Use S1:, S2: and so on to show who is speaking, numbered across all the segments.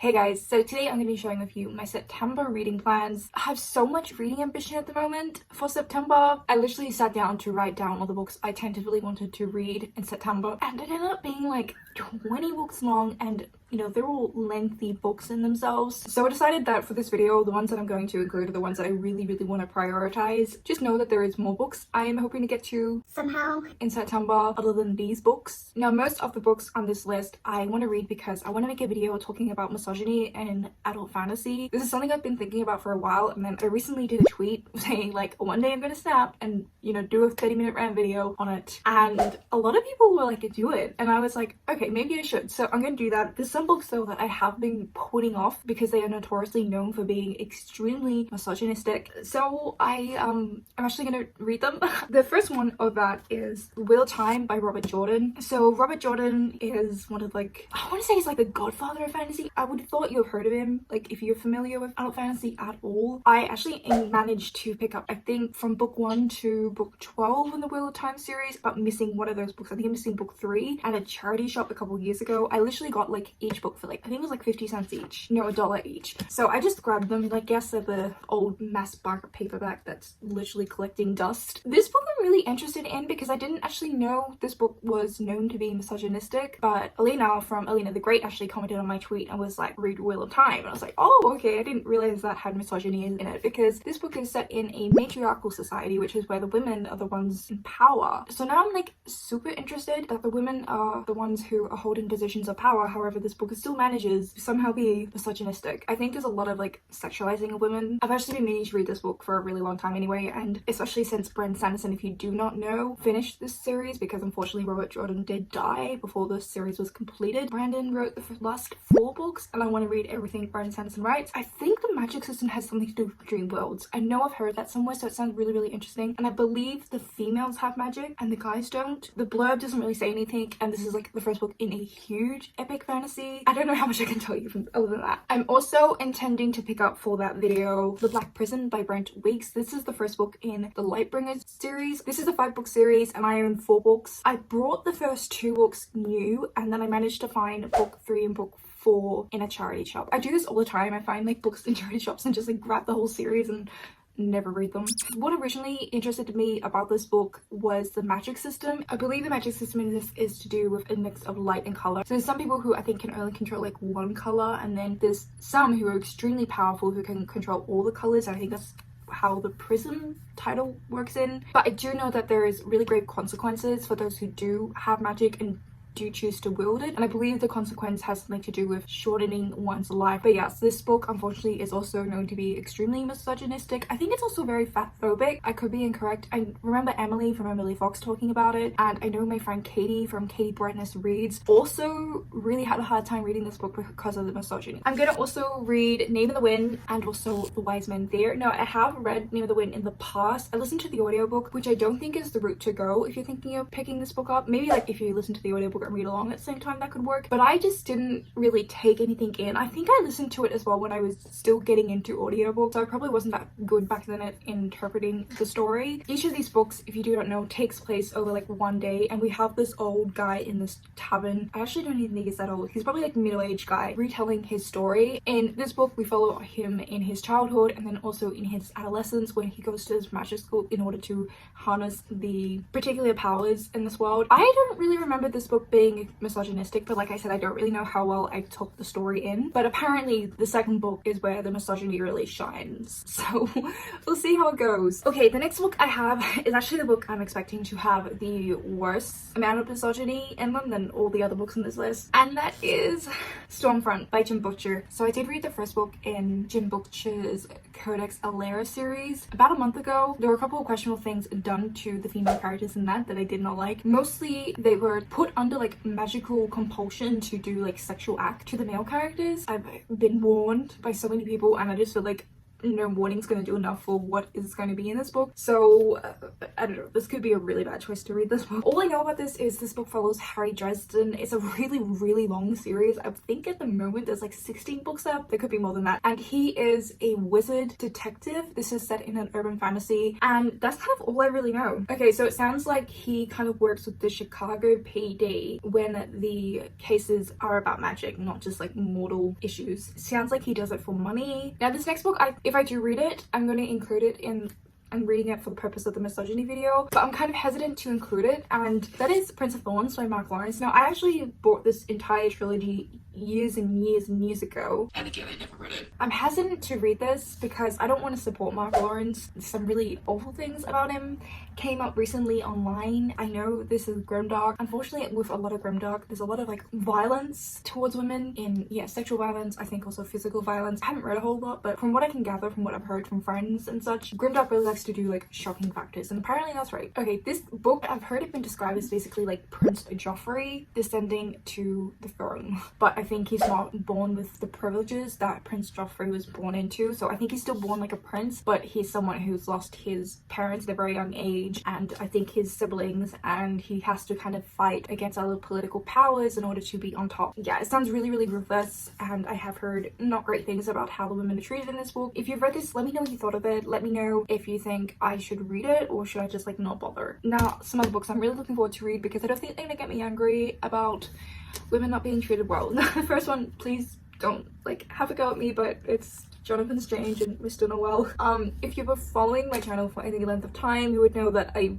S1: Hey guys, so today I'm going to be sharing with you my September reading plans. I have so much reading ambition at the moment for September. I literally sat down to write down all the books I tentatively wanted to read in September, and it ended up being like 20 books long, and you know, they're all lengthy books in themselves. So I decided that for this video, the ones that I'm going to include are the ones that I really want to prioritize. Just know that there is more books I am hoping to get to somehow in September other than these books. Now, most of the books on this list I want to read because I want to make a video talking about misogyny and adult fantasy. This is something I've been thinking about for a while, and then I recently did a tweet saying like, one day I'm gonna snap and, you know, do a 30-minute rant video on it. And a lot of people were like, do it. And I was like, okay, maybe I should. So I'm gonna do that. There's some books though that I have been putting off because they are notoriously known for being extremely misogynistic. So I'm actually gonna read them. The first one of that is Wheel of Time by Robert Jordan. So Robert Jordan is one of like, I want to say he's like the godfather of fantasy. I would have thought you've heard of him, like if you're familiar with adult fantasy at all. I actually managed to pick up, I think, from book 1 to book 12 in the Wheel of Time series, but missing one of those books. I think I'm missing book 3 at a charity shop a couple of years ago. I literally got like each book for like, I think it was like 50 cents each, no, $1 each. So I just grabbed them, and I guess they're the old mass market paperback that's literally collecting dust. This book I'm really interested in because I didn't actually know this book was known to be misogynistic, but Elena from Elena the Great actually commented on my tweet and was like, read Wheel of Time. And I was like, oh, okay, I didn't realize that had misogyny in it, because this book is set in a matriarchal society, which is where the women are the ones in power. So now I'm like super interested that the women are the ones who are holding positions of power. However, this book still manages to somehow be misogynistic. I think there's a lot of like sexualizing of women. I've actually been meaning to read this book for a really long time anyway, and especially since Brandon Sanderson, if you do not know, finished this series, because unfortunately Robert Jordan did die before the series was completed. Brandon wrote the last 4 books, and I want to read everything Brandon Sanderson writes. I think the magic system has something to do with dream worlds. I know I've heard that somewhere, so it sounds really interesting, and I believe the females have magic and the guys don't. The blurb doesn't really say anything, and this is like the first book in a huge epic fantasy. I don't know how much I can tell you from other than that. I'm also intending to pick up for that video The Black Prison by Brent Weeks. This is the first book in the Lightbringers series. This is a 5-book series, and I own 4 books. I brought the first 2 books new, and then I managed to find book 3 and book 4 in a charity shop. I do this all the time. I find like books in charity shops and just like grab the whole series and never read them. What originally interested me about this book was the magic system. I believe the magic system in this is to do with a mix of light and color. So there's some people who I think can only control like one color, and then there's some who are extremely powerful who can control all the colors. I think that's how the prism title works in. But I do know that there is really grave consequences for those who do have magic and do choose to wield it, and I believe the consequence has something to do with shortening one's life. But yes, this book unfortunately is also known to be extremely misogynistic. I think it's also very fat phobic. I could be incorrect. I remember Emily from Emily Fox talking about it, and I know my friend Katy from Katy Brightness Reads also really had a hard time reading this book because of the misogyny. I'm gonna also read Name of the Wind and also The Wise Men There. Now, I have read Name of the Wind in the past. I listened to the audiobook, which I don't think is the route to go if you're thinking of picking this book up. Maybe like if you listen to the audiobook and read along at the same time, that could work, but I just didn't really take anything in. I think I listened to it as well when I was still getting into audiobooks, so I probably wasn't that good back then at interpreting the story. Each of these books, if you do not know, takes place over like one day, and we have this old guy in this tavern. I actually don't even think he's that old. He's probably like a middle-aged guy retelling his story. In this book, we follow him in his childhood and then also in his adolescence when he goes to his magic school in order to harness the particular powers in this world. I don't really remember this book being misogynistic, but like I said, I don't really know how well I took the story in, but apparently the second book is where the misogyny really shines, so we'll see how it goes. Okay, the next book I have is actually the book I'm expecting to have the worst amount of misogyny in them than all the other books on this list, and that is Stormfront by Jim Butcher. So I did read the first book in Jim Butcher's Codex Alera series about a month ago. There were a couple of questionable things done to the female characters in that I did not like. Mostly they were put under like magical compulsion to do like sexual act to the male characters. I've been warned by so many people, and I just feel like no warning's gonna do enough for what is going to be in this book. So I don't know, this could be a really bad choice to read this book. All I know about this is this book follows Harry Dresden. It's a really long series. I think at the moment there's like 16 books up. There could be more than that. And he is a wizard detective. This is set in an urban fantasy, and that's kind of all I really know. Okay, so it sounds like he kind of works with the Chicago PD when the cases are about magic, not just like mortal issues. Sounds like he does it for money. Now this next book, if I do read it, I'm going to include it in, I'm reading it for the purpose of the misogyny video, but I'm kind of hesitant to include it, and that is Prince of Thorns by Mark Lawrence. Now I actually bought this entire trilogy years and years ago, and again I never read it. I'm hesitant to read this because I don't want to support Mark Lawrence. Some really awful things about him came up recently online. I know this is grimdark. Unfortunately, with a lot of grimdark, there's a lot of like violence towards women in, yeah, sexual violence, I think also physical violence. I haven't read a whole lot, but from what I can gather, from what I've heard from friends and such, grimdark really likes to do like shocking factors, and apparently that's right. Okay, this book, I've heard it been described as basically like Prince Joffrey descending to the throne, but I think he's not born with the privileges that Prince Joffrey was born into. So I think he's still born like a prince, but he's someone who's lost his parents at a very young age, and I think his siblings, and he has to kind of fight against other political powers in order to be on top. Yeah, it sounds really ruthless, and I have heard not great things about how the women are treated in this book. If you've read this, let me know what you thought of it. Let me know if you think I should read it or should I just like not bother. Now some other books I'm really looking forward to read because I don't think they're gonna get me angry about women not being treated well. The first one, please don't like have a go at me, but it's Jonathan Strange and Mr. Noel. If you were following my channel for any length of time, you would know that I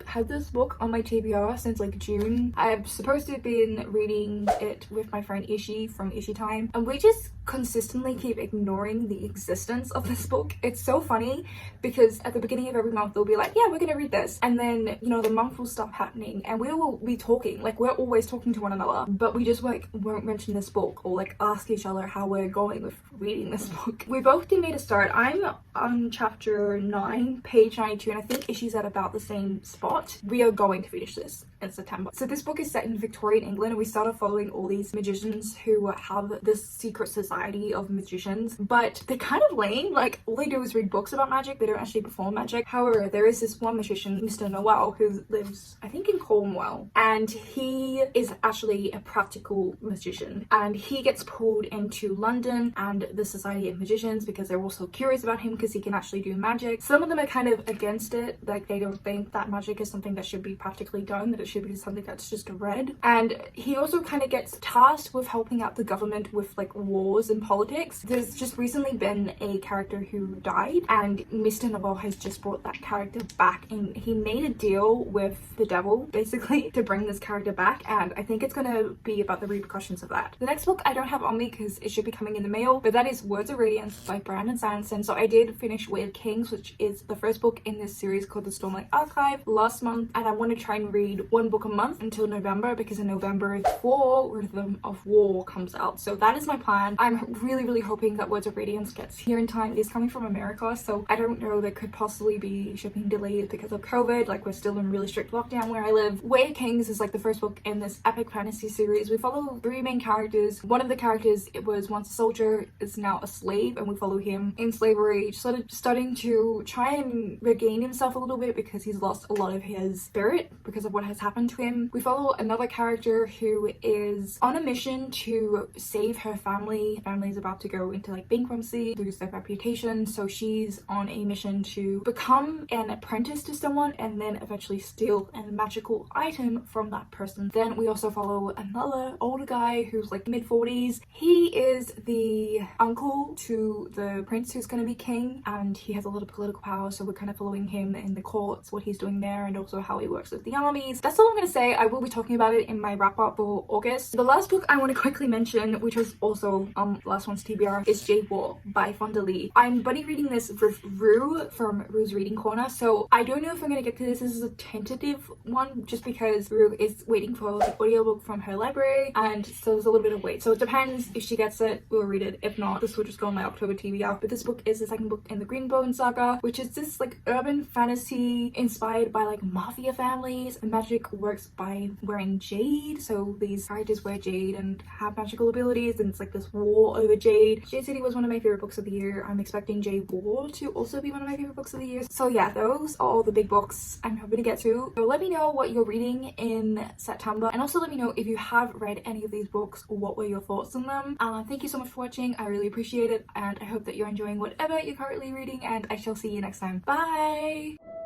S1: had this book on my TBR since like June. I've supposed to have been reading it with my friend Ishi from Ishi Time, and we just consistently keep ignoring the existence of this book. It's so funny because at the beginning of every month they'll be like, yeah, we're gonna read this, and then you know the month will stop happening and we will be talking, like we're always talking to one another, but we just like won't mention this book or like ask each other how we're going with reading this book. We both did made a start. I'm on chapter 9, page 92, and I think Ishi's at about the same spot. We are going to finish this in September. So this book is set in Victorian England, and we started following all these magicians who have this secret society of magicians, but they're kind of lame. Like all they do is read books about magic, they don't actually perform magic. However, there is this one magician, Mr. Noel, who lives I think in Cornwall, and he is actually a practical magician, and he gets pulled into London and the Society of Magicians because they're also curious about him because he can actually do magic. Some of them are kind of against it, like they don't think that magic is something that should be practically done, that it should be something that's just read. And he also kind of gets tasked with helping out the government with like wars and politics. There's just recently been a character who died, and Mr. Noel has just brought that character back, and he made a deal with the devil basically to bring this character back, and I think it's gonna be about the repercussions of that. The next book I don't have on me because it should be coming in the mail, but that is Words of Radiance by Brandon Sanderson. So I did finish Way of Kings, which is the first book in this series called the Stormlight Archive, last month, and I want to try and read one book a month until November, because in November 4 Rhythm of War comes out. So that is my plan. I'm really hoping that Words of Radiance gets here in time. It is coming from America, so I don't know, there could possibly be shipping delays because of COVID. Like we're still in really strict lockdown where I live. Way of Kings is like the first book in this epic fantasy series. We follow 3 main characters. One of the characters, it was once a soldier, is now a slave, and we follow him in slavery, starting to try and regain himself a little bit because he's lost a lot of his spirit because of what has happened to him. We follow another character who is on a mission to save her family. Family is about to go into like bankruptcy, lose their reputation, so she's on a mission to become an apprentice to someone and then eventually steal a magical item from that person. Then we also follow another older guy who's like mid-40s. He is the uncle to the prince who's going to be king, and he has a lot of political power, so we're kind of following him in the courts, what he's doing there, and also how he works with the armies. That's all I'm going to say. I will be talking about it in my wrap up for August. The last book I want to quickly mention, which was also last one's TBR, is Jade Wall by Fonda Lee. I'm buddy reading this with Rue from Rue's Reading Corner, so I don't know if I'm going to get to this. This is a tentative one just because Rue is waiting for the audiobook from her library, and so there's a little bit of wait. So it depends. If she gets it, we'll read it. If not, this will just go on my October TBR. But this book is the second book in the Greenbone saga, which is this like urban fantasy inspired by like mafia families, and magic works by wearing jade. So these characters wear jade and have magical abilities, and it's like this war over jade. Jade City was one of my favorite books of the year. I'm expecting Jade Wall to also be one of my favorite books of the year. So yeah, those are all the big books I'm hoping to get to. So let me know what you're reading in September, and also let me know if you have read any of these books or what were your thoughts on them. Thank you so much for watching. I really appreciate it, and I hope that you're enjoying whatever you're currently reading, and I shall see you next time. Bye!